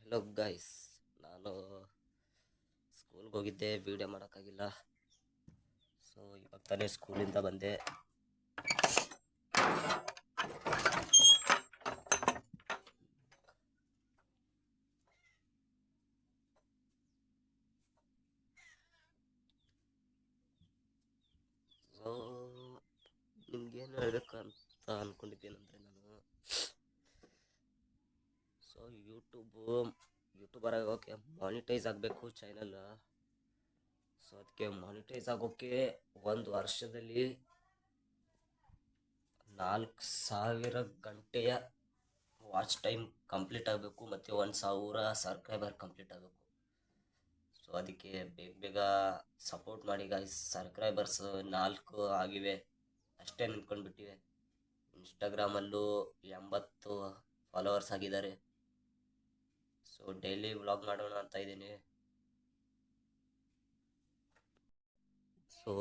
Hello guys, ನಾನು ಸ್ಕೂಲ್ಗೆ ಹೋಗಿದ್ದೆ, ವಿಡಿಯೋ ಮಾಡೋಕ್ಕಾಗಿಲ್ಲ. ಸೊ ಇವಾಗ ತಾನೇ ಸ್ಕೂಲಿಂದ ಬಂದೆ. ಸೊ ನಿಮ್ಗೇನು ಹೇಳ್ಬೇಕಂತ ಅಂದ್ಕೊಂಡಿದ್ದೀನಂದರೆ, ನಾನು ಸೊ ಯೂಟ್ಯೂಬರ್ ಆಗೋಕ್ಕೆ ಮಾನಿಟೈಸ್ ಆಗಬೇಕು ಚಾನಲ್. ಸೊ ಅದಕ್ಕೆ ಮಾನಿಟೈಸ್ ಆಗೋಕ್ಕೆ 1 ವರ್ಷದಲ್ಲಿ 4,000 ಗಂಟೆಯ ವಾಚ್ ಟೈಮ್ ಕಂಪ್ಲೀಟ್ ಆಗಬೇಕು, ಮತ್ತು 1,000 ಸಬ್ಸ್ಕ್ರೈಬರ್ ಕಂಪ್ಲೀಟ್ ಆಗಬೇಕು. ಸೊ ಅದಕ್ಕೆ ಬೇಗ ಬೇಗ ಸಪೋರ್ಟ್ ಮಾಡಿ ಗಾಯ್ಸ್. ಸಬ್ಸ್ಕ್ರೈಬರ್ಸ್ 4 ಆಗಿವೆ, ಅಷ್ಟೇ ನಿಂತ್ಕೊಂಡ್ಬಿಟ್ಟಿವೆ. ಇನ್ಸ್ಟಾಗ್ರಾಮಲ್ಲೂ 80 ಫಾಲೋವರ್ಸ್ ಆಗಿದ್ದಾರೆ. ಸೊ ಡೈಲಿ ವ್ಲಾಗ್ ಮಾಡೋಣ ಅಂತ ಇದ್ದೀನಿ. ಸೊ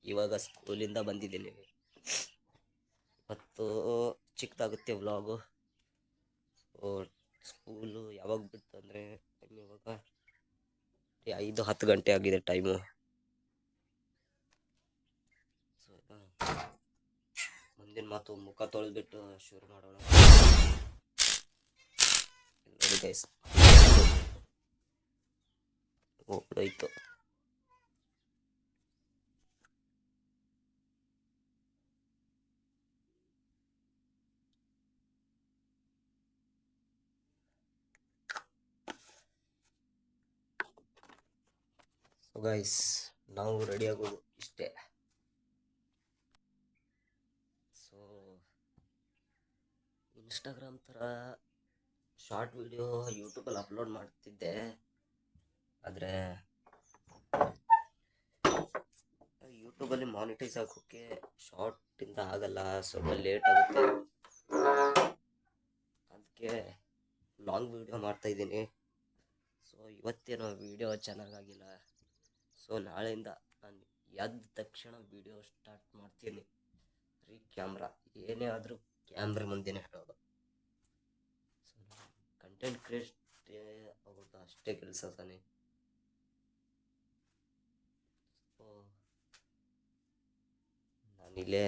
ಇವಾಗ ಸ್ಕೂಲಿಂದ ಬಂದಿದ್ದೀನಿ. ಇವತ್ತು ಚಿಕ್ಕದಾಗುತ್ತೆ ವ್ಲಾಗು. ಸೊ ಸ್ಕೂಲು ಯಾವಾಗ ಬಿಟ್ಟು ಅಂದರೆ ಇವಾಗ 5-10 ಗಂಟೆ ಆಗಿದೆ ಟೈಮು. ಸೊ ಮುಂದಿನ ಮಾತು ಮುಖ ತೊಳೆದ್ಬಿಟ್ಟು ಶುರು ಮಾಡೋಣ. ನೋಡಿ ಗೈಸ್, ಹೋಯ್ತು. ಸೊ ಗೈಸ್, ನಾವು ರೆಡಿ ಆಗೋದು ಇಷ್ಟೇ. ಸೊ ಇನ್ಸ್ಟಾಗ್ರಾಮ್ ಥರ ಶಾರ್ಟ್ ವಿಡಿಯೋ ಯೂಟ್ಯೂಬಲ್ಲಿ ಅಪ್ಲೋಡ್ ಮಾಡ್ತಿದ್ದೆ, ಆದರೆ ಯೂಟ್ಯೂಬಲ್ಲಿ ಮಾನಿಟೈಸ್ ಆಗೋಕ್ಕೆ ಶಾರ್ಟಿಂದ ಆಗಲ್ಲ, ಸ್ವಲ್ಪ ಲೇಟ್ ಆಗುತ್ತೆ. ಅದಕ್ಕೆ ಲಾಂಗ್ ವಿಡಿಯೋ ಮಾಡ್ತಾಯಿದ್ದೀನಿ. ಸೊ ಇವತ್ತೇನೋ ವಿಡಿಯೋ ಚೆನ್ನಾಗಾಗಿಲ್ಲ. ಸೊ ನಾಳೆಯಿಂದ ನಾನು ಎದ್ದ ತಕ್ಷಣ ವಿಡಿಯೋ ಸ್ಟಾರ್ಟ್ ಮಾಡ್ತೀನಿ. ಕ್ಯಾಮ್ರಾ ಏನೇ ಆದರೂ ಕ್ಯಾಮ್ರಾ ಮುಂದೆನೇ ಹೇಳೋದು. ಸೊ ಕಂಟೆಂಟ್ ಕ್ರಿಯೇಟ್ ಆಗೋದು ಅಷ್ಟೇ ಕೆಲಸ ತಾನೆ. ಸೊ ನಾನಿಲ್ಲೇ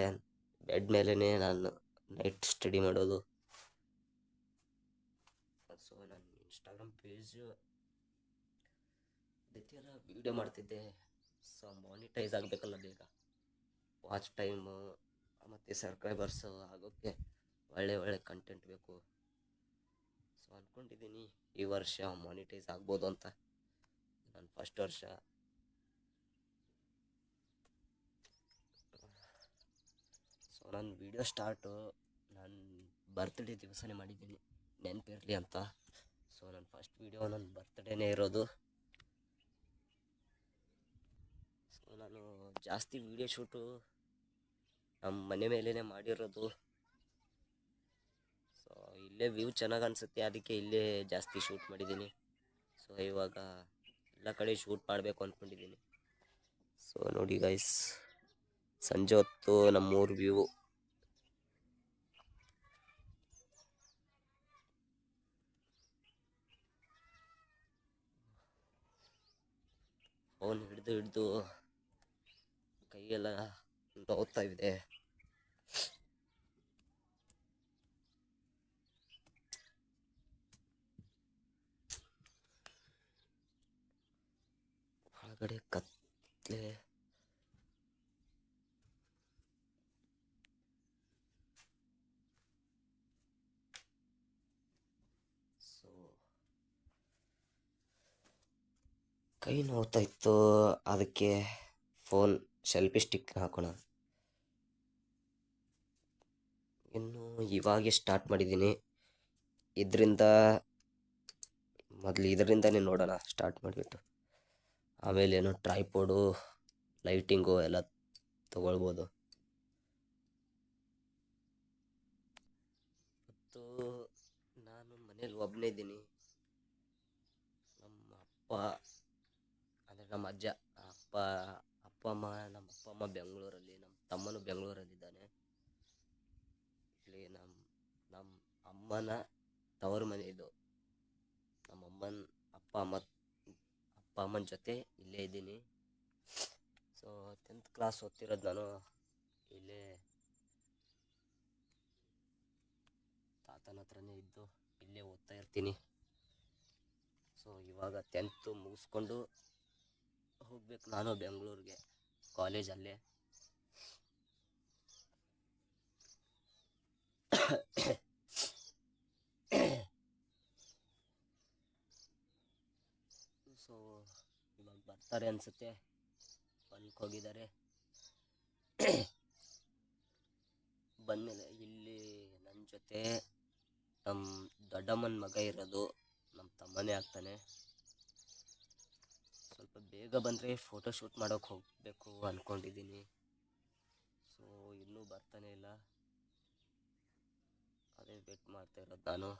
ಬೆಡ್ ಮೇಲೇ ನಾನು ನೈಟ್ ಸ್ಟಡಿ ಮಾಡೋದು. ಸೊ ನನ್ನ ಇನ್ಸ್ಟಾಗ್ರಾಮ್ ಪೇಜು ಇದಕ್ಕೆಲ್ಲ ವಿಡಿಯೋ ಮಾಡ್ತಿದ್ದೆ. ಸೊ ಮಾನಿಟೈಸ್ ಆಗಬೇಕಲ್ಲ ಬೇಗ, ವಾಚ್ ಟೈಮು ಮತ್ತು ಸಬ್ಸ್ಕ್ರೈಬರ್ಸು ಆಗೋಕ್ಕೆ ಒಳ್ಳೆ ಕಂಟೆಂಟ್ ಬೇಕು. ಸೊ ಅಂದ್ಕೊಂಡಿದ್ದೀನಿ ಈ ವರ್ಷ ಮಾನಿಟೈಸ್ ಆಗ್ಬೋದು ಅಂತ. ನನ್ನ ಫಸ್ಟ್ ವರ್ಷ. ಸೊ ನನ್ನ ವಿಡಿಯೋ ಸ್ಟಾರ್ಟು ನಾನು ಬರ್ತ್ಡೇ ದಿವಸನೇ ಮಾಡಿದ್ದೀನಿ, ನೆನಪಿರಲಿ ಅಂತ. ಸೊ ನನ್ನ ಫಸ್ಟ್ ವಿಡಿಯೋ ನನ್ನ ಬರ್ತ್ಡೇನೇ ಇರೋದು. ಸೊ ನಾನು ಜಾಸ್ತಿ ವಿಡಿಯೋ ಶೂಟು ನಮ್ಮ ಮನೆ ಮೇಲೇ ಮಾಡಿರೋದು. ಸೊ ಇಲ್ಲೇ ವ್ಯೂ ಚೆನ್ನಾಗಿ ಅನಿಸುತ್ತೆ, ಅದಕ್ಕೆ ಇಲ್ಲೇ ಜಾಸ್ತಿ ಶೂಟ್ ಮಾಡಿದ್ದೀನಿ. ಸೊ ಇವಾಗ ಎಲ್ಲ ಕಡೆ ಶೂಟ್ ಮಾಡಬೇಕು ಅಂದ್ಕೊಂಡಿದ್ದೀನಿ. ಸೊ ನೋಡಿ ಗೈಸ್, ಸಂಜೆ ಹೊತ್ತು ನಮ್ಮೂರು ವ್ಯೂ. ಫೋನ್ ಹಿಡಿದು ಕೈಯೆಲ್ಲ ನೋವ್ತಾ ಇದೆ. ಒಳಗಡೆ ಕತ್ಲೆ. ಸೊ ಕೈ ನೋವ್ತಾ ಇತ್ತು, ಅದಕ್ಕೆ ಫೋನ್ ಸೆಲ್ಫಿ ಸ್ಟಿಕ್ ಹಾಕೋಣ. ಇನ್ನು ಇವಾಗೆ ಸ್ಟಾರ್ಟ್ ಮಾಡಿದ್ದೀನಿ. ಇದರಿಂದನೇ ನೋಡೋಣ ಸ್ಟಾರ್ಟ್ ಮಾಡಿಬಿಟ್ಟು. ಆಮೇಲೆ ಏನೋ ಟ್ರೈಪೋಡು, ಲೈಟಿಂಗು ಎಲ್ಲ ತಗೊಳ್ಬೋದು. ಮತ್ತು ನಾನು ಮನೇಲಿ ಒಬ್ಬನೇ ಇದ್ದೀನಿ. ನಮ್ಮ ಅಪ್ಪ ಅಂದರೆ ನಮ್ಮ ಅಜ್ಜ, ನಮ್ಮ ಅಪ್ಪ ಅಮ್ಮ ಬೆಂಗಳೂರಲ್ಲಿ, ನಮ್ಮ ತಮ್ಮನು ಬೆಂಗಳೂರಲ್ಲಿದ್ದಾನೆ. ಇಲ್ಲಿ ನಮ್ಮ ಅಮ್ಮನ ತವರು ಮನೆ ಇದು. ನಮ್ಮ ಅಮ್ಮ ಅಪ್ಪ ಅಮ್ಮನ ಜೊತೆ ಇಲ್ಲೇ ಇದ್ದೀನಿ. ಸೊ 10th ಕ್ಲಾಸ್ ಓದ್ತಿರೋದು ನಾನು ಇಲ್ಲೇ ತಾತನ ಹತ್ರನೇ ಇದ್ದು ಇಲ್ಲೇ ಓದ್ತಾ ಇರ್ತೀನಿ. ಸೊ ಇವಾಗ 10th ಮುಗಿಸ್ಕೊಂಡು ಹೋಗ್ಬೇಕು ನಾನು ಬೆಂಗಳೂರಿಗೆ, ಕಾಲೇಜಲ್ಲೇ. ಸೊ ಇವಾಗ ಬರ್ತಾರೆ ಅನಿಸುತ್ತೆ, ಹೊಲಕ್ಕೆ ಹೋಗಿದ್ದಾರೆ. ಬಂದಮೇಲೆ ಇಲ್ಲಿ ನನ್ನ ಜೊತೆ ನಮ್ಮ ದೊಡ್ಡಮ್ಮನ ಮಗ ಇರೋದು, ನಮ್ಮ ತಮ್ಮನೇ ಆಗ್ತಾನೆ. ಸ್ವಲ್ಪ ಬೇಗ ಬಂದರೆ ಫೋಟೋ ಶೂಟ್ ಮಾಡೋಕ್ಕೆ ಹೋಗಬೇಕು ಅಂದ್ಕೊಂಡಿದ್ದೀನಿ. ಸೊ ಇನ್ನೂ ಬರ್ತಾನೆ ಇಲ್ಲ, ಅದೇ ವೇಟ್ ಮಾಡ್ತಾ ಇರೋದು ನಾನು.